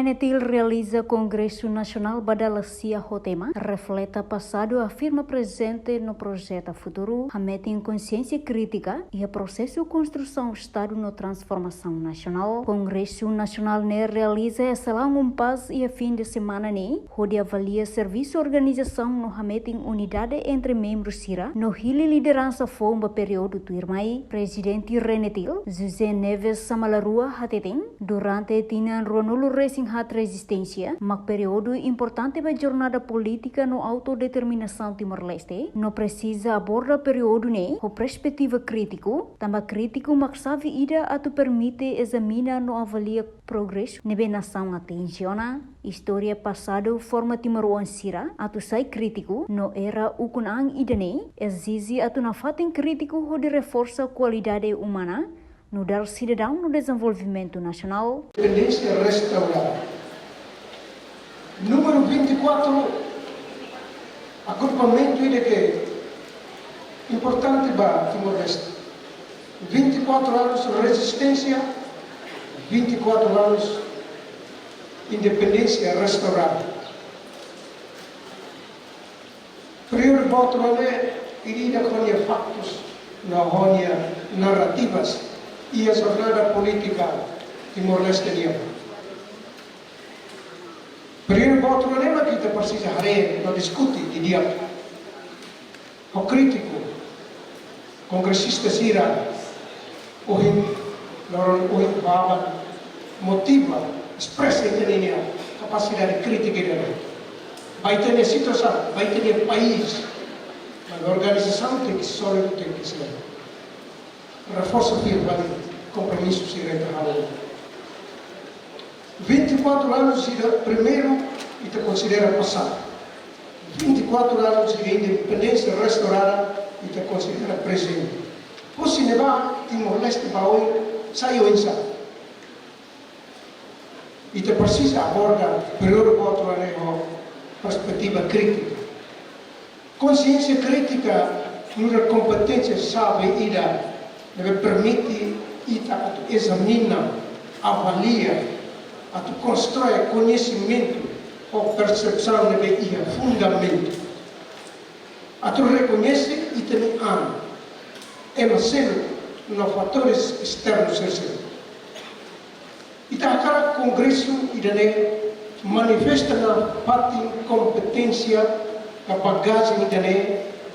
Renetil realiza Congresso Nacional Badalacia Rotema, reflete passado, afirma presente no projeto futuro, remete em consciência crítica e o processo de construção do Estado na transformação nacional. Congresso Nacional ne realiza essa paz e a fim de semana onde avalia serviço e organização no remete em unidade entre membros Sira, no hili liderança fomba período tuirmai, presidente Renetil, José Neves Samalarua Hateting, durante tinan Ronulu Racing Hat Resistência, mas período importante para a jornada política no autodeterminação Timor-Leste, não precisa abordar período com perspectiva crítico, também crítico mas sabe ida a tu permite examinar no avalia progresso nebe nação atenciona, história passado forma Timor Sira, a tu sai crítico no era ukunang idane, exige a tu nafatem crítico de reforça qualidade humana, no dar cidadão no desenvolvimento nacional. Independência restaurada. Número 24, agrupamento de que importante para Timor-Leste. 24 anos de resistência, 24 anos independência restaurada. Primeiro voto é irida com factos, não narrativas e a jornada política timor-leste. Primeiro voto não é que kita precisa não discute de dia. O crítico, congressista Sira, o baba motiva, expressa a capacidade crítica dele. Vai ter a situação, vai ter o país, mas a organização tem que sólido, tem que ser. Reforça firme, compromisso se reiterado. 24 anos de primeiro e te considera passado. 24 anos de independência restaurada e te considera presente. Você não vai Timor-Leste para hoje, saiu em sa. E te precisa abordar primeiro voto a perspectiva crítica. Consciência crítica, numa competência sabe ida, deve permitir ita examina, avalia, a tu constrói conhecimento ou percepção deve ir fundamento. A tu reconhece e te ama. É uma cena, nos fatores externos e cada congresso manifesta na parte competência, a bagagem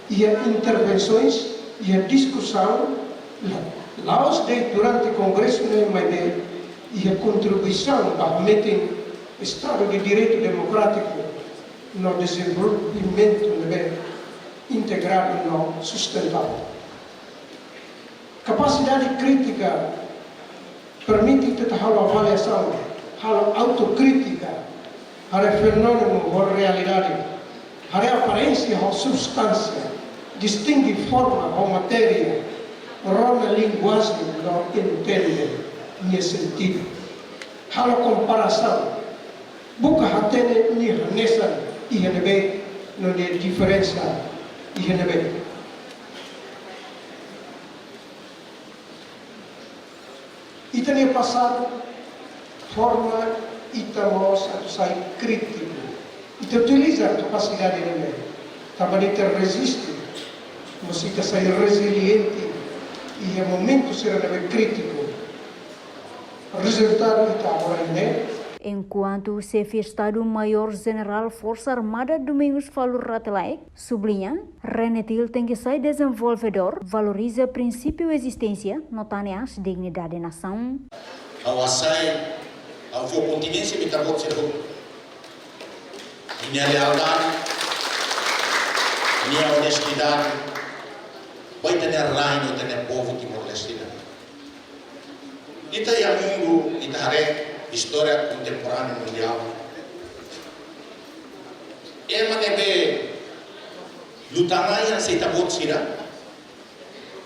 e a intervenções e a discussão lá durante o congresso e a contribuição para meter o Estado de Direito Democrático no desenvolvimento integrado e sustentável. Capacidade crítica permite ter uma avaliação, uma autocrítica, a fenômeno ou realidade, a aparência ou substância, distingue forma ou matéria, a linguagem não entende nesse sentido. A comparação, busca até nessa e não é diferença e e tenha passado forma e tamos a sai crítico e te utiliza a capacidade de ver também te resiste você te sai resiliente e é momento será crítico resultado está agora Enquanto o chefe de Estado-Maior-General Força Armada Domingos Falo Ratelai sublinha, Renetil tem que ser desenvolvedor, valoriza princípio de existência, notando a dignidade da nação. Ao assai, ao seu continência, me acabou de ser minha lealdade, minha honestidade, vai ter reino, ter povo timor-leste. Ita ya mundo, ita hare história contemporânea mundial. É manebe lutangai aceita botsira,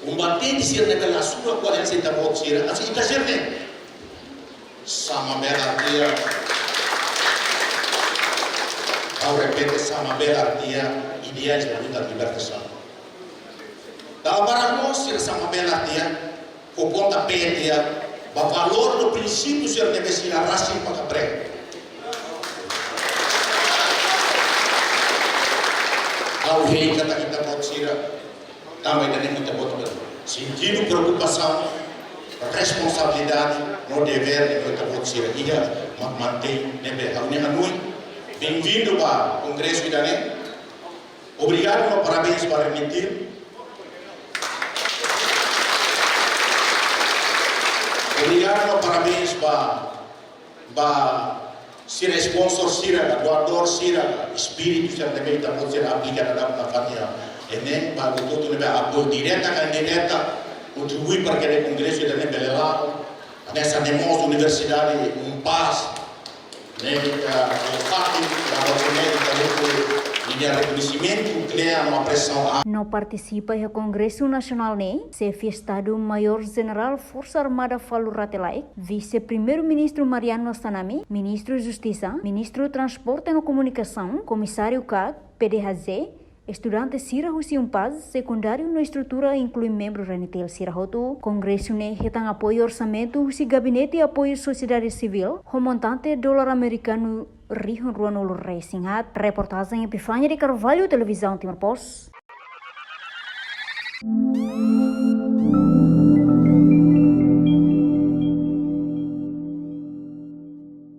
combater de ser nebe sua qual aceita botsira, assim ita serne sama bela dia, ao repete sama bela dia, ideais da luta de libertação. Da para nós ser sama bela dia, com conta pé dia, o valor do princípio ser deve ser a raça para prego. Lau hei kata kita buat sira, tambah dan kita buat ber. Sentido preocupação, responsabilidade, no dever de kita buat sira. Ia mantém nebe. Hanya anui. Bem-vindo para o Congresso Idané. Obrigado, parabéns para remitir. Obrigado, parabéns para sira sponsor sira, doador sira, espírito sira também está pode ser aplicado na família. Ene, para o todo nebe apoio direta e indireta, contribui para que o Congresso Idané belelado, nessa demos universidade paz, né, o fato da reconhecimento cria uma pressão. No participa o Congresso Nacional chefe Estado Maior General Força Armada Falu Ratelaik, Vice-Primeiro-Ministro Mariano Stanami, Ministro Justiça, Ministro Transporte e Comunicação, Comissário CAC, PDHZ, Estudante Sira Husi Paz, secundário na estrutura inclui membros Ranitel Sirahotu, Congresso retang apoio orçamento Husi Gabinete e apoio Sociedade Civil, o montante dólar americano Riho Ruanolo Racing Hat, reportagem Epifânia de Carvalho, Televisão Timor Post.